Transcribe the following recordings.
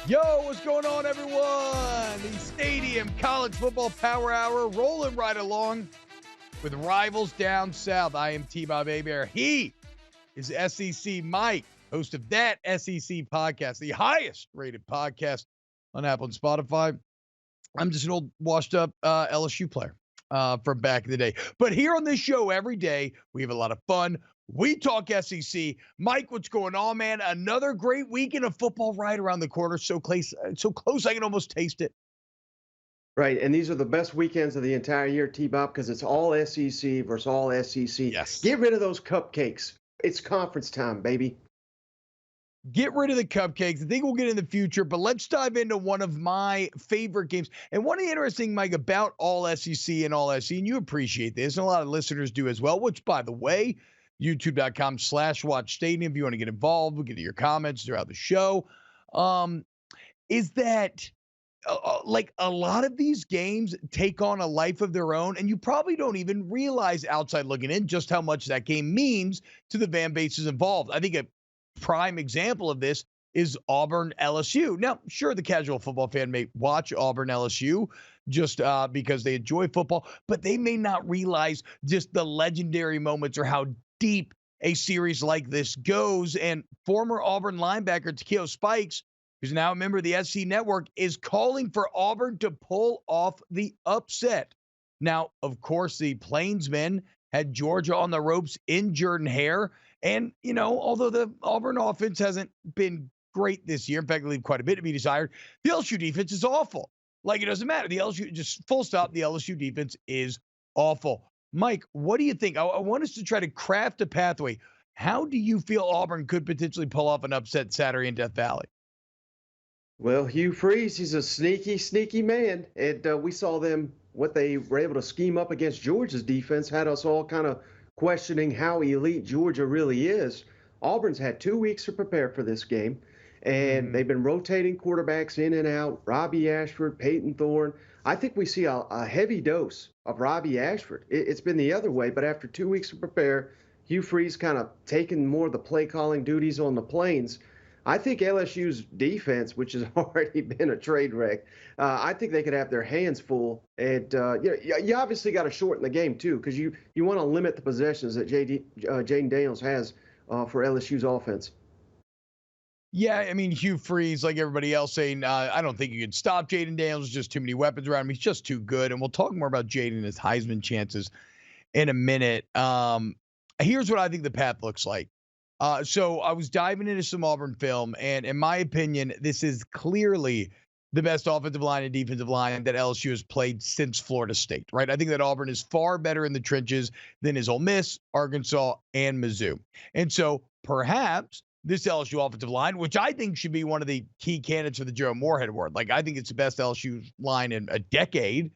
Yo, what's going on, everyone? The Stadium College Football Power Hour rolling right along with rivals down south. I am T-Bob Hebert. He is SEC Mike, host of that SEC podcast, the highest rated podcast on Apple and Spotify. I'm just an old washed-up LSU player from back in the day. But here on this show every day, we have a lot of fun. We talk SEC. Mike, what's going on, man? Another great weekend of football right around the corner. So close I can almost taste it. Right, and these are the best weekends of the entire year, T-Bob, because it's all SEC versus all SEC. Yes. Get rid of those cupcakes. It's conference time, baby. Get rid of the cupcakes. I think we'll get in the future, but let's dive into one of my favorite games. And one of the interesting, Mike, about all SEC and all SEC, and you appreciate this, and a lot of listeners do as well, which, by the way, youtube.com/watchstadium if you want to get involved. We'll get to your comments throughout the show. Is that like a lot of these games take on a life of their own, and you probably don't even realize outside looking in just how much that game means to the fan bases involved. I think a prime example of this is Auburn LSU. Now, sure, the casual football fan may watch Auburn LSU just because they enjoy football, but they may not realize just the legendary moments or how deep a series like this goes. And former Auburn linebacker Takeo Spikes, who's now a member of the SC Network, is calling for Auburn to pull off the upset. Now, of course, the Plainsmen had Georgia on the ropes in Jaden Daniels. And, you know, although the Auburn offense hasn't been great this year, in fact, they leave quite a bit to be desired, the LSU defense is awful. Like, it doesn't matter. The LSU, just full stop, the LSU defense is awful. Mike, what do you think? I want us to try to craft a pathway. How do you feel Auburn could potentially pull off an upset Saturday in Death Valley? Well, Hugh Freeze, he's a sneaky, sneaky man. And we saw them, what they were able to scheme up against Georgia's defense, had us all kind of questioning how elite Georgia really is. Auburn's had 2 weeks to prepare for this game, and they've been rotating quarterbacks in and out. Robbie Ashford, Peyton Thorne. I think we see a heavy dose of Robbie Ashford. It's been the other way, but after 2 weeks to prepare, Hugh Freeze kind of taking more of the play-calling duties on the Plains. I think LSU's defense, which has already been a trade wreck, I think they could have their hands full. And you obviously got to shorten the game, too, because you want to limit the possessions that Jaden Daniels has for LSU's offense. Yeah, I mean, Hugh Freeze, like everybody else, saying, I don't think you can stop Jaden Daniels. There's just too many weapons around him. He's just too good. And we'll talk more about Jaden and his Heisman chances in a minute. Here's what I think the path looks like. So I was diving into some Auburn film, and in my opinion, this is clearly the best offensive line and defensive line that LSU has played since Florida State, right? I think that Auburn is far better in the trenches than is Ole Miss, Arkansas, and Mizzou. And so perhaps this LSU offensive line, which I think should be one of the key candidates for the Joe Moorhead Award, like I think it's the best LSU line in a decade,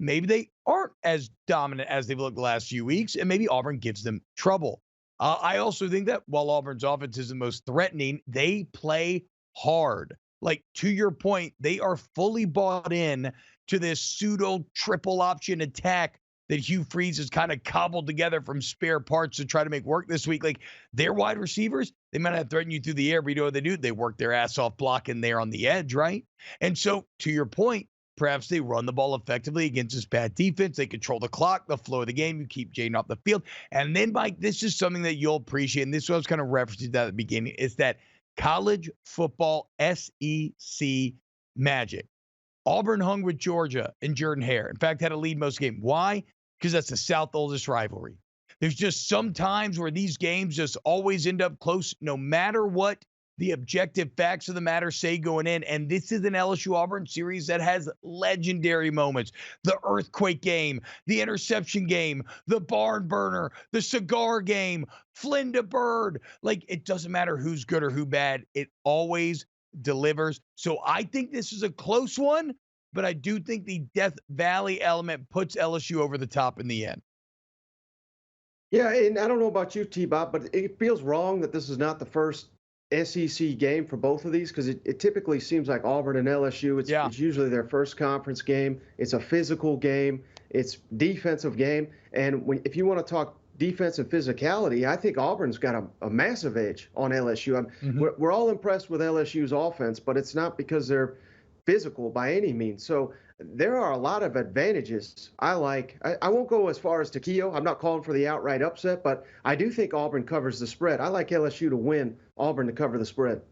maybe they aren't as dominant as they've looked the last few weeks, and maybe Auburn gives them trouble. I also think that while Auburn's offense is the most threatening, they play hard. Like, to your point, they are fully bought in to this pseudo triple option attack that Hugh Freeze has kind of cobbled together from spare parts to try to make work this week. Like, their wide receivers, they might not threaten you through the air, but you know what they do? They work their ass off blocking there on the edge, right? And so, to your point, perhaps they run the ball effectively against this bad defense. They control the clock, the flow of the game. You keep Jaden off the field. And then, Mike, this is something that you'll appreciate, and this is what I was kind of referencing at the beginning, is that college football SEC magic. Auburn hung with Georgia and Jaden Daniels. In fact, had a lead most game. Why? Because that's the South oldest rivalry. There's just some times where these games just always end up close, no matter what the objective facts of the matter say going in. And this is an LSU Auburn series that has legendary moments. The earthquake game, the interception game, the barn burner, the cigar game, Flynn to Bird. Like, it doesn't matter who's good or who bad. It always delivers. So I think this is a close one, but I do think the Death Valley element puts LSU over the top in the end. Yeah, and I don't know about you, T-Bob, but it feels wrong that this is not the first SEC game for both of these, because it typically seems like Auburn and LSU, it's usually their first conference game. It's a physical game. It's defensive game. And if you want to talk defense and physicality, I think Auburn's got a massive edge on LSU. We're all impressed with LSU's offense, but it's not because they're physical by any means. So there are a lot of advantages. I won't go as far as Taquillo. I'm not calling for the outright upset, but I do think Auburn covers the spread. I like LSU to win, Auburn to cover the spread.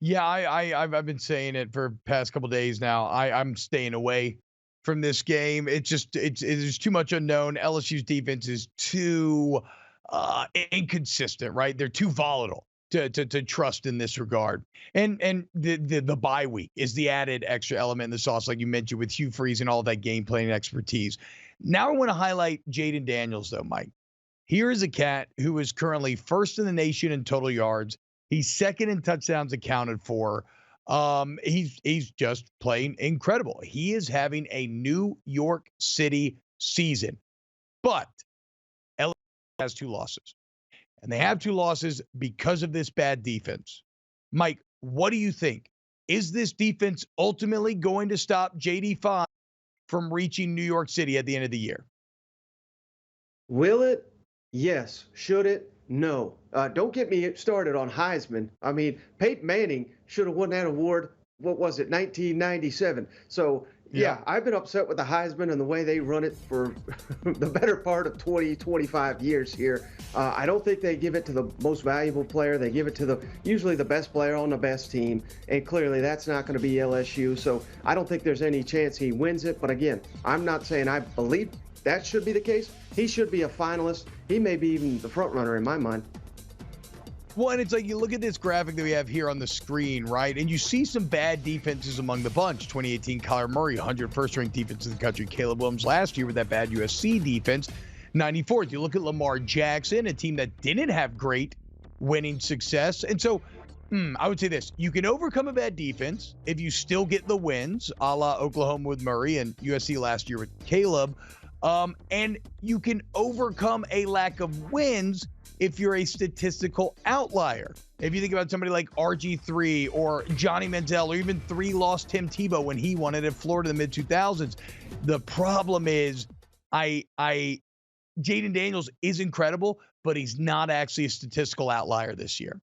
Yeah, I've been saying it for past couple days now. I'm staying away from this game. It's too much unknown. LSU's defense is too inconsistent, right? They're too volatile to trust in this regard. And the bye week is the added extra element in the sauce, like you mentioned, with Hugh Freeze and all that game planning expertise. Now I want to highlight Jaden Daniels, though, Mike. Here is a cat who is currently first in the nation in total yards. He's second in touchdowns accounted for. He's just playing incredible. He is having a New York City season, but LSU has 2 losses, and they have 2 losses because of this bad defense. Mike, what do you think? Is this defense ultimately going to stop JD5 from reaching New York City at the end of the year? Will it? Yes. Should it? No. Don't get me started on Heisman. I mean, Peyton Manning should have won that award, what was it, 1997. So, yeah, I've been upset with the Heisman and the way they run it for the better part of 20, 25 years here. I don't think they give it to the most valuable player. They give it to usually the best player on the best team, and clearly that's not going to be LSU. So I don't think there's any chance he wins it. But again, I'm not saying I believe that should be the case. He should be a finalist. He may be even the front runner in my mind. Well, and it's like you look at this graphic that we have here on the screen, right? And you see some bad defenses among the bunch. 2018, Kyler Murray, 101st ranked defense in the country. Caleb Williams last year with that bad USC defense, 94th. You look at Lamar Jackson, a team that didn't have great winning success. And so I would say this. You can overcome a bad defense if you still get the wins, a la Oklahoma with Murray and USC last year with Caleb. And you can overcome a lack of wins if you're a statistical outlier. If you think about somebody like RG3 or Johnny Manziel or even 3-loss Tim Tebow when he won it at Florida in the mid-2000s, the problem is Jaden Daniels is incredible, but he's not actually a statistical outlier this year.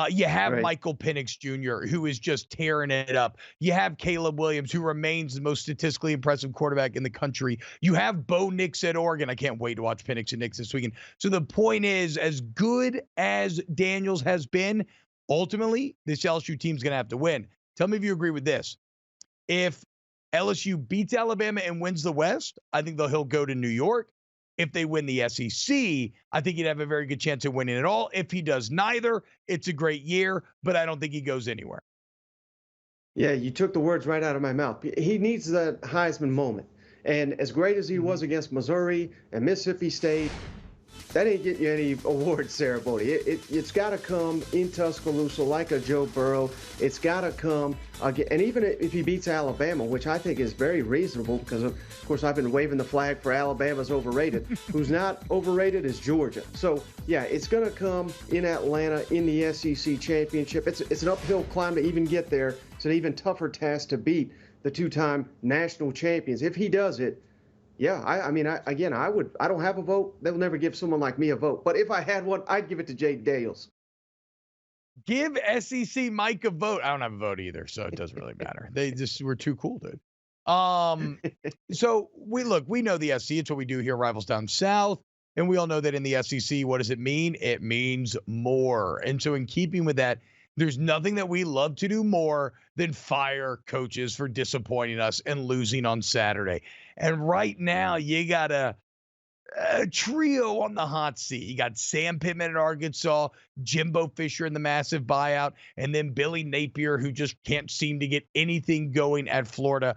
You have Michael Penix Jr., who is just tearing it up. You have Caleb Williams, who remains the most statistically impressive quarterback in the country. You have Bo Nix at Oregon. I can't wait to watch Penix and Nix this weekend. So the point is, as good as Daniels has been, ultimately, this LSU team's going to have to win. Tell me if you agree with this. If LSU beats Alabama and wins the West, I think he'll go to New York. If they win the SEC, I think he'd have a very good chance of winning it all. If he does neither, it's a great year, but I don't think he goes anywhere. Yeah, you took the words right out of my mouth. He needs that Heisman moment. And as great as he was against Missouri and Mississippi State, that ain't getting you any award ceremony. It's got to come in Tuscaloosa like a Joe Burrow. It's got to come again. And even if he beats Alabama, which I think is very reasonable because, of course, I've been waving the flag for Alabama's overrated. Who's not overrated is Georgia. So, yeah, it's going to come in Atlanta in the SEC championship. It's an uphill climb to even get there. It's an even tougher task to beat the 2-time national champions. If he does it, yeah, I don't have a vote. They'll never give someone like me a vote. But if I had one, I'd give it to Jaden Daniels. Give SEC Mike a vote. I don't have a vote either, so it doesn't really matter. They just were too cool, dude. So we know the SEC. It's what we do here, Rivals Down South. And we all know that in the SEC, what does it mean? It means more. And so in keeping with that, there's nothing that we love to do more than fire coaches for disappointing us and losing on Saturday. And right now, you got a trio on the hot seat. You got Sam Pittman at Arkansas, Jimbo Fisher in the massive buyout, and then Billy Napier, who just can't seem to get anything going at Florida.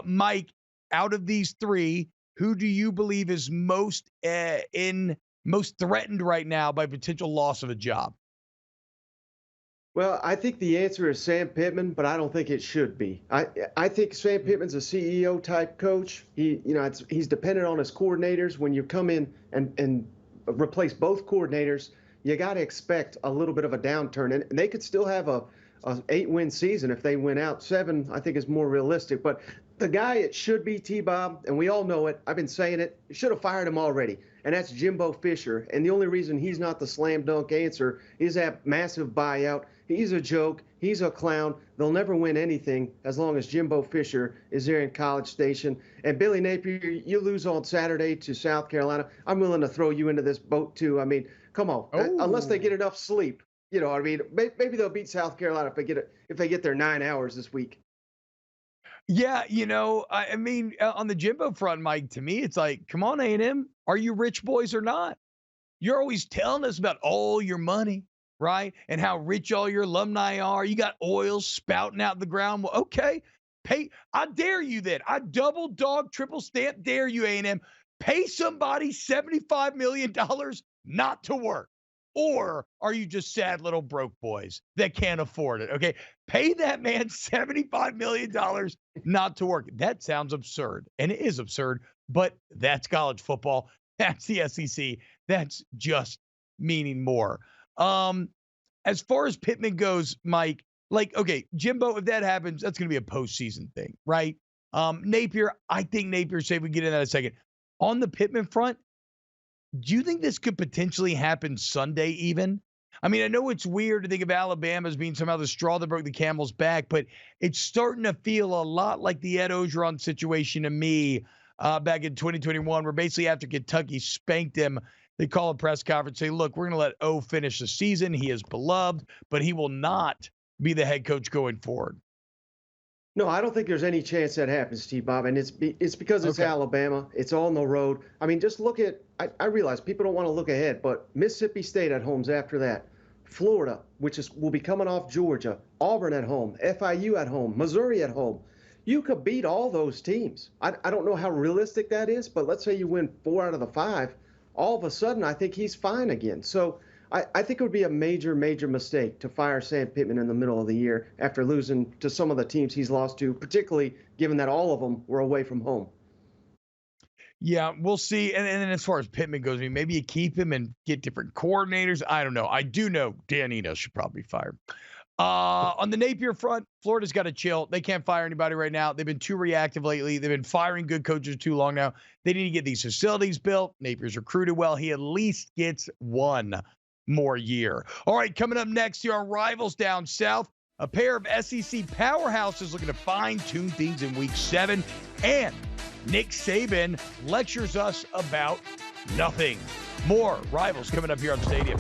Mike, out of these 3, who do you believe is most threatened right now by potential loss of a job? Well, I think the answer is Sam Pittman, but I don't think it should be. I think Sam Pittman's a CEO type coach. He's dependent on his coordinators. When you come in and replace both coordinators, you got to expect a little bit of a downturn, and they could still have a 8-win season if they win out. 7, I think, is more realistic. But the guy, it should be T-Bob, and we all know it. I've been saying it. You should have fired him already. and that's Jimbo Fisher. And the only reason he's not the slam dunk answer is that massive buyout. He's a joke. He's a clown. They'll never win anything as long as Jimbo Fisher is there in College Station. And Billy Napier, you lose on Saturday to South Carolina. I'm willing to throw you into this boat too. I mean, come on. Unless they get enough sleep, you know, I mean, maybe they'll beat South Carolina if they get their 9 hours this week. Yeah, you know, I mean, on the Jimbo front, Mike, to me, it's like, come on, A&M, are you rich boys or not? You're always telling us about all your money, right? And how rich all your alumni are. You got oil spouting out the ground. Well, okay, pay. I dare you then. I double dog, triple stamp dare you, A&M. Pay somebody $75 million not to work. Or are you just sad little broke boys that can't afford it? Okay. Pay that man $75 million not to work. That sounds absurd. And it is absurd, but that's college football. That's the SEC. That's just meaning more. As far as Pittman goes, Mike, like, okay, Jimbo, if that happens, that's going to be a postseason thing, right? Napier, I think Napier's safe. We get into that in a second. On the Pittman front, do you think this could potentially happen Sunday even? I mean, I know it's weird to think of Alabama as being somehow the straw that broke the camel's back, but it's starting to feel a lot like the Ed Ogeron situation to me back in 2021, where basically after Kentucky spanked him, they call a press conference, say, look, we're going to let O finish the season. He is beloved, but he will not be the head coach going forward. No, I don't think there's any chance that happens, T-Bob, and it's because it's Alabama. It's on the road. I mean, just look at – I realize people don't want to look ahead, but Mississippi State at home's after that. Florida, will be coming off Georgia. Auburn at home. FIU at home. Missouri at home. You could beat all those teams. I don't know how realistic that is, but let's say you win 4 out of the 5. All of a sudden, I think he's fine again. So I think it would be a major, major mistake to fire Sam Pittman in the middle of the year after losing to some of the teams he's lost to, particularly given that all of them were away from home. Yeah, we'll see. And then as far as Pittman goes, I mean, maybe you keep him and get different coordinators. I don't know. I do know Dan Enos should probably be fired. On the Napier front, Florida's got to chill. They can't fire anybody right now. They've been too reactive lately. They've been firing good coaches too long now. They need to get these facilities built. Napier's recruited well. He at least gets one more year. All right, coming up next here on Rivals Down South, a pair of SEC powerhouses looking to fine-tune things in Week 7, and Nick Saban lectures us about nothing. More Rivals coming up here on Stadium.